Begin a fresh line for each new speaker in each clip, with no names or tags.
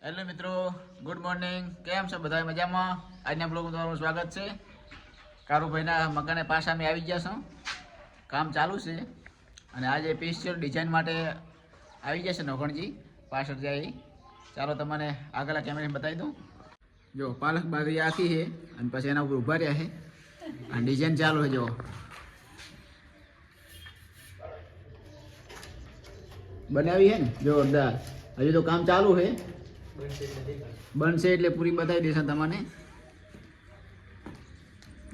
Hello મિત્રો, good morning. કેમ છો બધા? મજામાં? આજના બ્લોગમાં તમારું સ્વાગત છે. કારુભાઈના મકાને પાછા અમે આવી ગયા છો. કામ ચાલુ છે અને આજે સ્પેશિયલ ડિઝાઇન માટે આવી જશે નોખણજી પાછળ જાય. ચાલો તમને આગળના કેમેરામાં બતાવી દઉં. જો પાલક બાગરી આખી છે અને પછી એના ઉપર ઊભા રહ્યા છે અને ડિઝાઇન ચાલુ છે. જો બનાવી છે ને જોરદાર. હજુ તો કામ ચાલુ છે, બનશે એટલે પૂરી બતાવી દેશે તમને.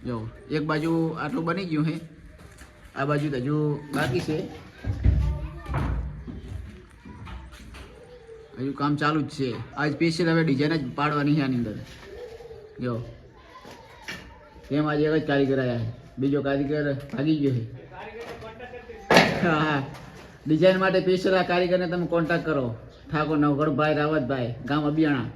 જો એક બાજુ આટલું બની ગયું છે, આ બાજુ હજુ બાકી છે. હજુ કામ ચાલુ જ છે. આજ સ્પેશિયલ હવે ડિઝાઇન જ પાડવાની છે આની અંદર. જો એમ આજે એક જ કારીગર આવ્યા છે, બીજો કારીગર ભાગી ગયો છે. હા, ડિઝાઇન માટે સ્પેશિયલ આ કારીગરને તમે કોન્ટેક્ટ કરો. ઠાકોર નવગણભાઈ રાવતભાઈ, ગામ અબિયાણા.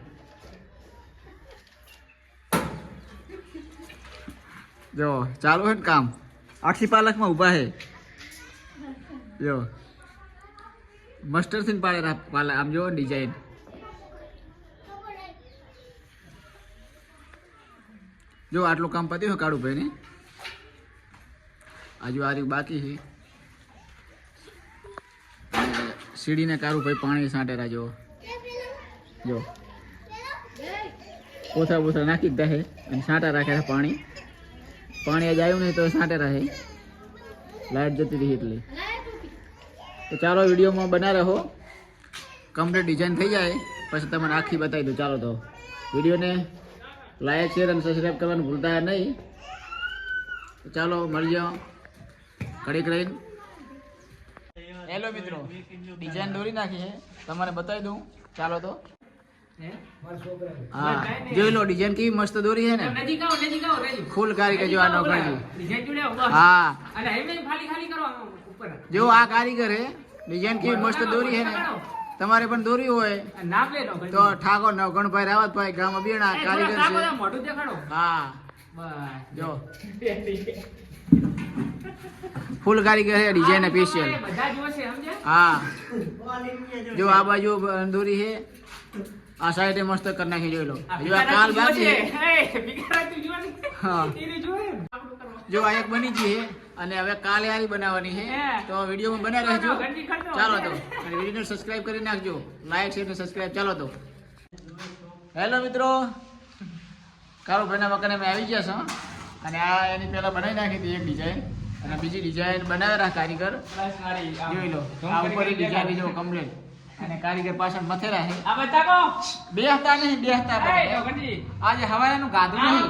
જો ચાલુ છે ને કામ, આખી પાલકમાં ઊભા છે. જો મસ્ટરથી પાડે પાલક. આમ જો ડિઝાઇન. જો આટલું કામ પત્યું છે કાળુભાઈ ને, હજુ આ રહ્યું બાકી છે. સીડીને કારુભાઈ પાણી સાંટેરા. જો પોથા પોથા નાખી દીધા છે અને સાંટા રાખ્યા છે પાણી. પાણી આજ આવ્યું નહીં તો સાંટેરા છે, લાઇટ જતી રહી એટલે. તો ચાલો વિડીયોમાં બના રહો. કમ્પ્લીટ ડિઝાઇન થઈ જાય પછી તમને આખી બતાવી દઉં. ચાલો તો વિડીયોને લાઈક, શેર અને સબસ્ક્રાઈબ કરવાનું ભૂલતા નહીં. તો ચાલો મળીએ ઘડીક રહીને. હેલો મિત્રો, ડિઝાઇન દોરી નાખી છે, તમારે બતાવી દઉં. ચાલો તો હા, જોઈ લો ડિઝાઇન કેવી મસ્ત દોરી છે ને. ફૂલ કારીગર જો આ નોકરી. હા, જો આ કારીગર છે. ડિઝાઇન કેવી મસ્ત દોરી છે ને. તમારે પણ દોરી હોય તો ઠાકોર નવગણભાઈ રાવતભાઈ, ગામ અબિયાણા કારીગર છે. હા જો ફૂલ કારીગર છે, ડિઝાઇન સ્પેશિયલ. હા, જો આ બાજુ દોરી છે, આ સાઈડે મસ્ત કરી નાખી. જોઈ લો. જો આ કાલ બાકી છે. હા, જો આ એક બની ગઈ છે અને હવે કાલે આરી બનાવવાની છે. તો વિડીયોમાં બના રહેજો. ચાલો તો, અને વિડીયોને સબસ્ક્રાઇબ કરી નાખજો. લાઈક, શેર અને સબસ્ક્રાઇબ. ચાલો તો હેલો મિત્રો, કારુભાઈના મકાને અમે આવી ગયા છો અને આ એની પહેલા બનાવી નાખી હતી એક ડિઝાઇન અને બીજી ડિઝાઇન બનાવેલા કારીગર. જોઈ લો આ ઉપર ડિઝાઇન જો કમ્પ્લીટ. અને કારીગર પાછળ મથેરા છે. બે હતા નહીં, બે હતા. આજે હવારાનું ગાધું નહીં.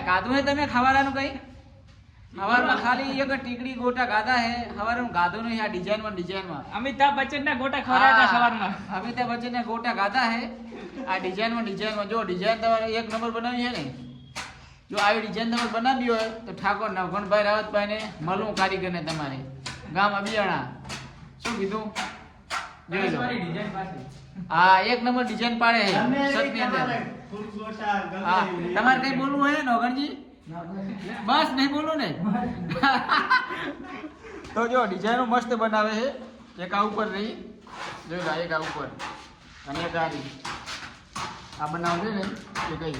ગાધું હે તમે ખવાડાનું કઈ? હવારમાં ખાલી એક ટીકડી ગોટા ગાધા હે. હવારનું ગાધું નહીં. આ ડિઝાઇનમાં
અમિતાભ બચ્ચન ના ગોટા ખવડાવ્યા સવારમાં.
અમિતાભ બચ્ચન ના ગોટા ગાધા હે. આ ડિઝાઇનમાં જો ડિઝાઇન તમારે એક નંબર બનાવી છે ને. જો આવી ડિઝાઇન તમે બનાવી હોય તો ઠાકોર નવગણભાઈ રાવતભાઈ ને મળવું કારીગરને તમારે, ગામ અબિયાણા. શું કીધું? જોઈ લો. હા, એક નંબર ડિઝાઇન પાડે છે સતની અંદર. હા, તમારે કઈ બોલવું હોય નવગણજી? બસ નહીં બોલું ને. તો જો ડિઝાઇનો મસ્ત બનાવે છે. એક આ ઉપર રહી, જોઈ લો. એક આ ઉપર અને એક આ રહી. આ બનાવ છે ને એ કઈ.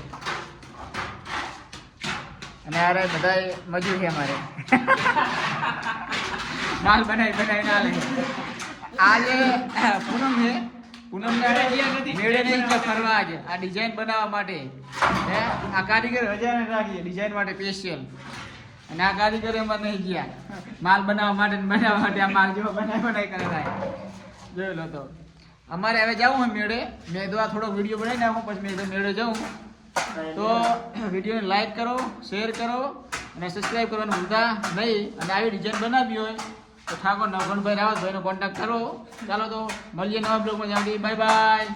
અને આ બધા મજૂર છે અમારે. માલ બનાવી ના લે. આજે પૂનમ છે. પૂનમ મેળે નહીં ફરવા આજે આ ડિઝાઇન બનાવવા માટે. આ કારીગર હજાર રાખીએ ડિઝાઇન માટે સ્પેશિયલ. અને આ કારીગર એમાં નહીં ગયા માલ બનાવવા માટે બનાવવા માટે. આ માલ જેવો બનાવી કરે. જોઈ લો. તો અમારે હવે જવું હોય મેળે. મેં તો આ થોડો વિડીયો બનાવી નાખું પછી મેં તો મેળે જાઉં. તો વિડીયોને લાઈક કરો, શેર કરો અને સબસ્ક્રાઈબ કરવાનું ભૂલતા નહીં. અને આવી ડિઝાઇન બનાવી હોય તો ઠાકોર નવગણભાઈ રાવતભાઈનો કોન્ટેક્ટ કરો. ચાલો તો મળીએ નવા બ્લોગમાં. Bye bye.